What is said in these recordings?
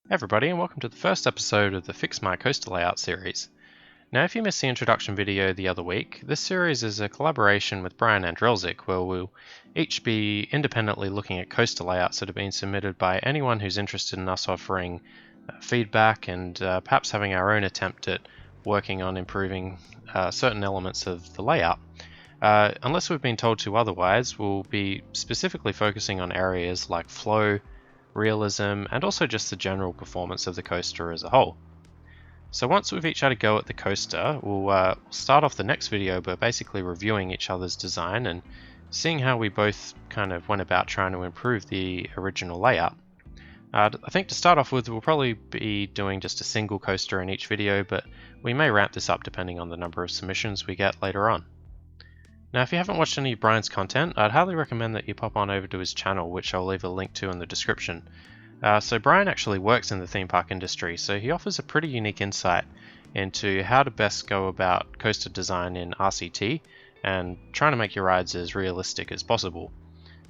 Hey everybody, and welcome to the first episode of the Fix My Coaster Layout series. Now, if you missed the introduction video the other week, this series is a collaboration with Brian Andrelczyk, where we'll each be independently looking at coaster layouts that have been submitted by anyone who's interested in us offering feedback and perhaps having our own attempt at working on improving certain elements of the layout. Unless we've been told to otherwise, we'll be specifically focusing on areas like flow, realism, and also just the general performance of the coaster as a whole. So once we've each had a go at the coaster, we'll start off the next video by basically reviewing each other's design and seeing how we both kind of went about trying to improve the original layout. I think to start off with, we'll probably be doing just a single coaster in each video, but we may ramp this up depending on the number of submissions we get later on. Now, if you haven't watched any of Brian's content, I'd highly recommend that you pop on over to his channel, which I'll leave a link to in the description. So Brian actually works in the theme park industry, so he offers a pretty unique insight into how to best go about coaster design in RCT and trying to make your rides as realistic as possible,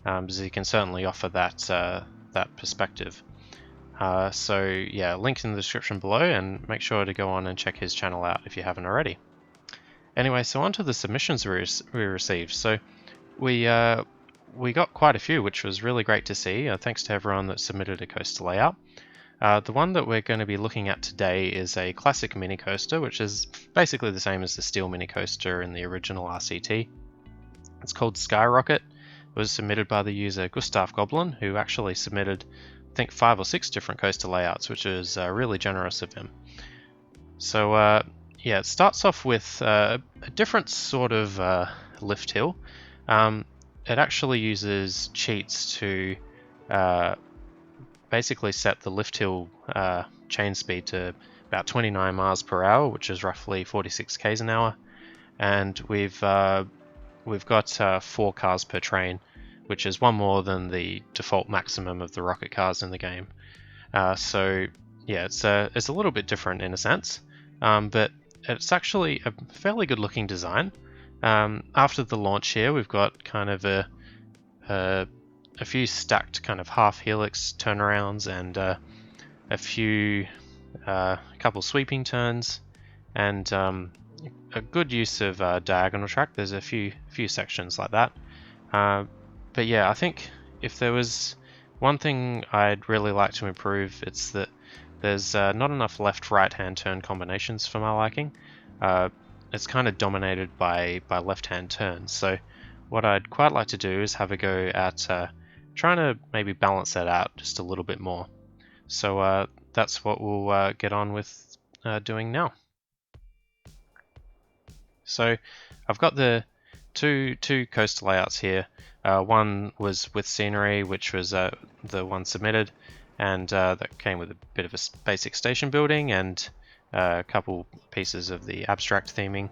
as he can certainly offer that perspective. So yeah, link in the description below, and make sure to go on and check his channel out if you haven't already. Anyway, so on to the submissions we received. So we got quite a few, which was really great to see. Thanks to everyone that submitted a coaster layout. The one that we're going to be looking at today is a classic mini coaster, which is basically the same as the steel mini coaster in the original RCT. It's called Skyrocket. It was submitted by the user Gustav Goblin, who actually submitted, I think, 5 or 6 different coaster layouts, which is really generous of him. So yeah, it starts off with a different sort of lift hill. It actually uses cheats to basically set the lift hill chain speed to about 29 miles per hour, which is roughly 46 k's an hour, and we've got 4 cars per train, which is one more than the default maximum of the rocket cars in the game. So yeah, it's a little bit different in a sense, but it's actually a fairly good looking design. After the launch here, we've got kind of a few stacked kind of half helix turnarounds and a couple sweeping turns, and a good use of diagonal track. There's a few sections like that. But yeah, I think if there was one thing I'd really like to improve, it's that there's not enough left-right hand turn combinations for my liking. It's kind of dominated by left-hand turns. So what I'd quite like to do is have a go at trying to maybe balance that out just a little bit more. So that's what we'll get on with doing now. So I've got the two coaster layouts here. One was with scenery, which was the one submitted, and that came with a bit of a basic station building and a couple pieces of the abstract theming,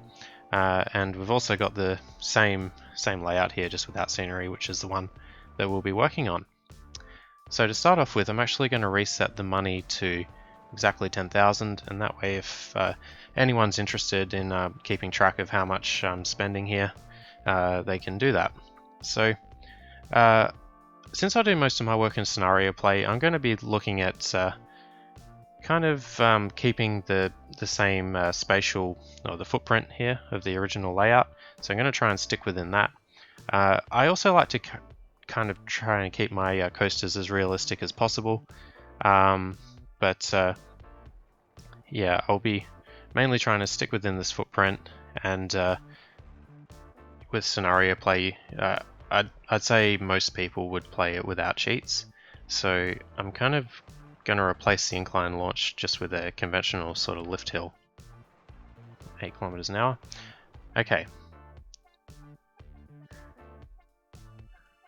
and we've also got the same layout here, just without scenery, which is the one that we'll be working on. So to start off with, I'm actually going to reset the money to exactly 10,000, and that way if anyone's interested in keeping track of how much I'm spending here, they can do that. So since I do most of my work in scenario play, I'm going to be looking at kind of keeping the same spatial, or the footprint here of the original layout. So I'm going to try and stick within that. I also like to kind of try and keep my coasters as realistic as possible. But yeah, I'll be mainly trying to stick within this footprint, and with scenario play, I'd say most people would play it without cheats. So I'm kind of going to replace the incline launch just with a conventional sort of lift hill. 8 kilometers an hour. Okay.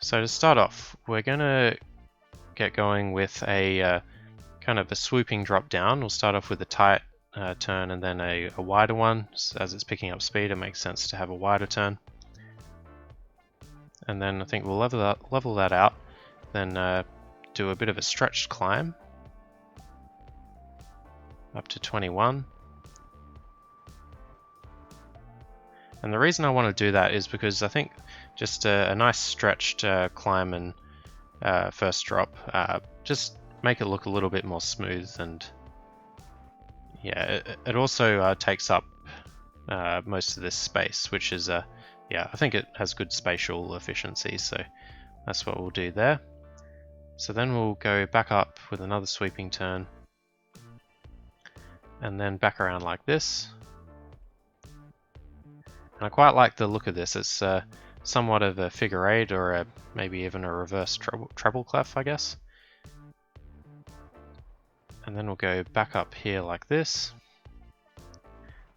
So to start off, we're going to get going with a kind of a swooping drop down. We'll start off with a tight turn and then a wider one. So as it's picking up speed, it makes sense to have a wider turn. And then I think we'll level that out, then do a bit of a stretched climb up to 21. And the reason I want to do that is because I think just a nice stretched climb and first drop just make it look a little bit more smooth. And yeah, it also takes up most of this space, which is yeah, I think it has good spatial efficiency, so that's what we'll do there. So then we'll go back up with another sweeping turn, and then back around like this. And I quite like the look of this. It's somewhat of a figure eight, or maybe even a reverse treble clef, I guess. And then we'll go back up here like this.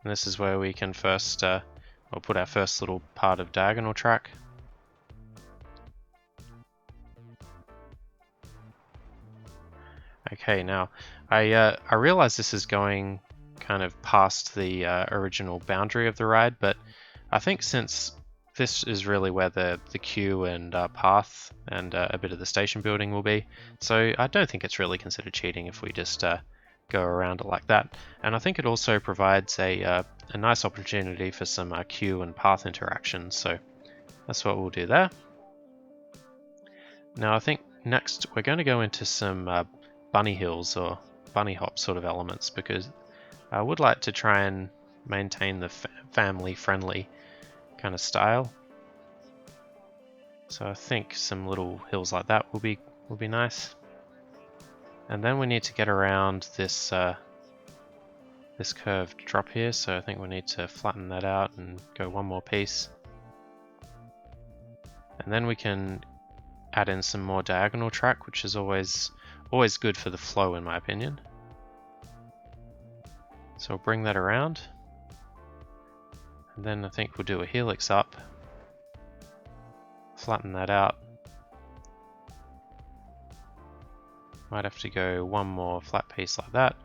And this is where we can first we'll put our first little part of diagonal track. Okay, now I realize this is going kind of past the original boundary of the ride, but I think since this is really where the queue and path and a bit of the station building will be, so I don't think it's really considered cheating if we just go around it like that. And I think it also provides a nice opportunity for some queue and path interaction, so that's what we'll do there. Now I think next we're going to go into some bunny hills or bunny hop sort of elements, because I would like to try and maintain the family friendly kind of style. So I think some little hills like that will be nice. And then we need to get around this this curved drop here, so I think we need to flatten that out and go one more piece. And then we can add in some more diagonal track, which is always good for the flow in my opinion. So we'll bring that around. And then I think we'll do a helix up, flatten that out. Might have to go one more flat piece like that.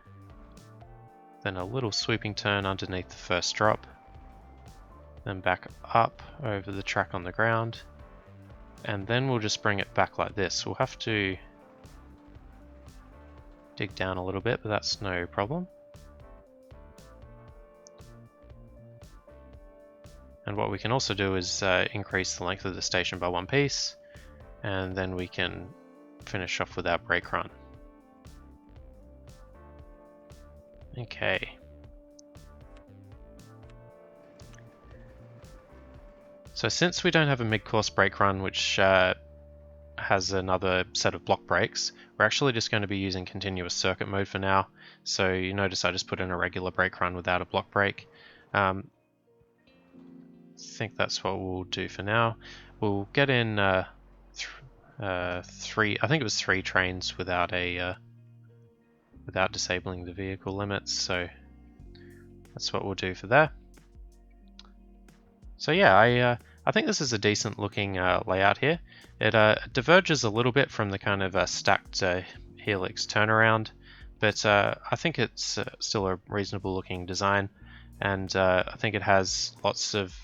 Then a little sweeping turn underneath the first drop. Then back up over the track on the ground. And then we'll just bring it back like this. We'll have to dig down a little bit, but that's no problem. And what we can also do is increase the length of the station by one piece, and then we can finish off with our brake run. Okay. So since we don't have a mid-course brake run which has another set of block brakes, we're actually just going to be using continuous circuit mode for now. So you notice I just put in a regular brake run without a block brake. I think that's what we'll do for now. We'll get in three, I think it was 3 trains without a without disabling the vehicle limits, so that's what we'll do for there. So yeah, I think this is a decent looking layout here. It diverges a little bit from the kind of stacked helix turnaround, but I think it's still a reasonable looking design, and I think it has lots of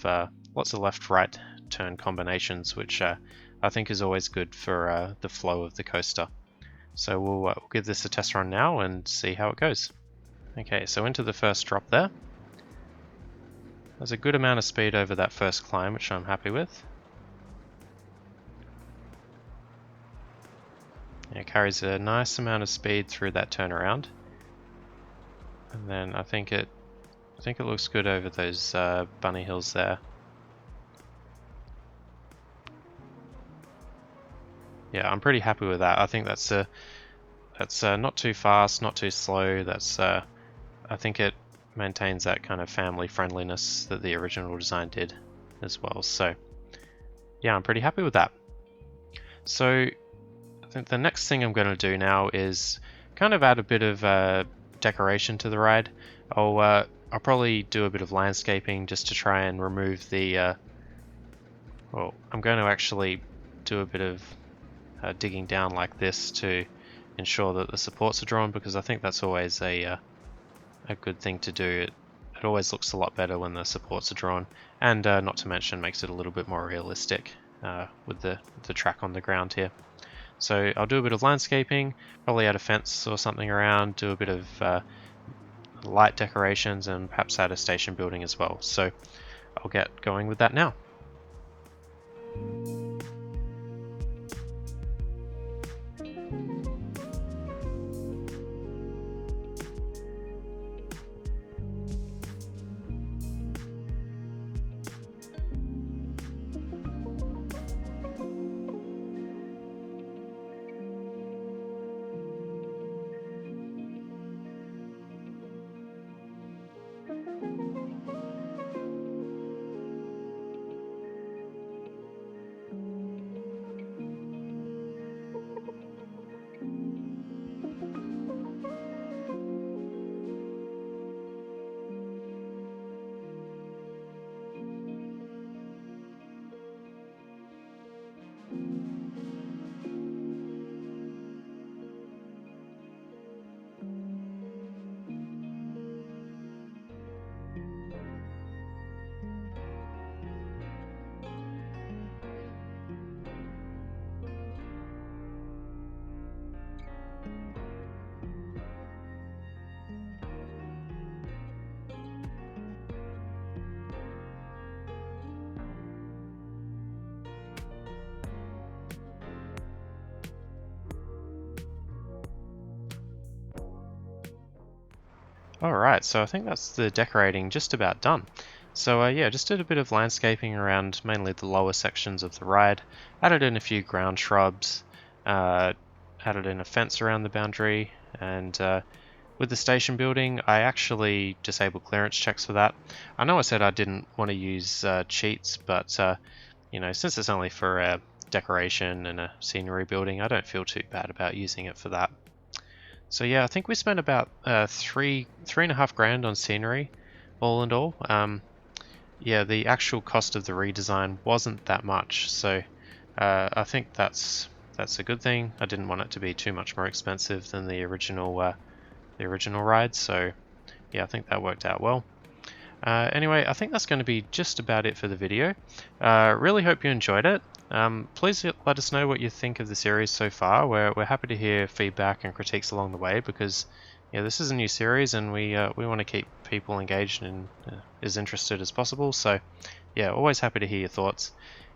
left-right turn combinations, which I think is always good for the flow of the coaster. So we'll give this a test run now and see how it goes. Okay, so into the first drop there. There's a good amount of speed over that first climb, which I'm happy with. It carries a nice amount of speed through that turnaround. And then I think it looks good over those bunny hills there. Yeah, I'm pretty happy with that. I think that's not too fast, not too slow. I think it maintains that kind of family friendliness that the original design did as well. So yeah, I'm pretty happy with that. So I think the next thing I'm going to do now is kind of add a bit of decoration to the ride. I'll probably do a bit of landscaping just to try and remove the well, I'm going to actually do a bit of digging down like this to ensure that the supports are drawn, because I think that's always a good thing to do. It always looks a lot better when the supports are drawn, and not to mention makes it a little bit more realistic with the track on the ground here. So I'll do a bit of landscaping, probably add a fence or something around, do a bit of light decorations, and perhaps add a station building as well. So I'll get going with that now. Alright, so I think that's the decorating just about done. So yeah, just did a bit of landscaping around mainly the lower sections of the ride, added in a few ground shrubs, added in a fence around the boundary, and with the station building, I actually disabled clearance checks for that. I know I said I didn't want to use cheats, but you know, since it's only for a decoration and a scenery building, I don't feel too bad about using it for that. So yeah, I think we spent about three and a half grand on scenery, all in all. Yeah, the actual cost of the redesign wasn't that much, so I think that's a good thing. I didn't want it to be too much more expensive than the original ride, so yeah, I think that worked out well. Anyway, I think that's going to be just about it for the video. Really hope you enjoyed it. Please let us know what you think of the series so far. We're happy to hear feedback and critiques along the way because yeah, this is a new series and we want to keep people engaged and as interested as possible. So yeah, always happy to hear your thoughts.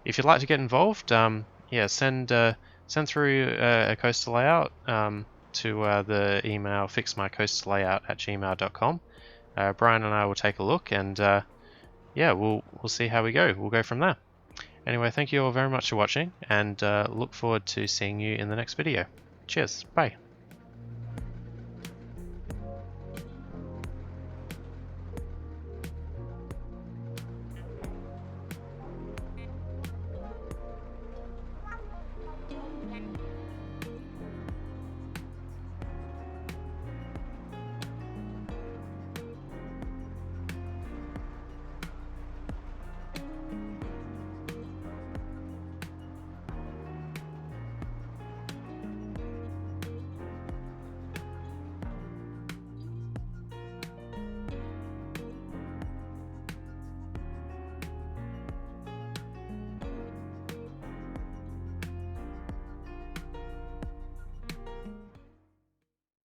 If you'd like to get involved, yeah, send through a coaster layout to the email fixmycoasterlayout@gmail.com. Brian and I will take a look and yeah, we'll see how we go. We'll go from there. Anyway, thank you all very much for watching and look forward to seeing you in the next video. Cheers. Bye.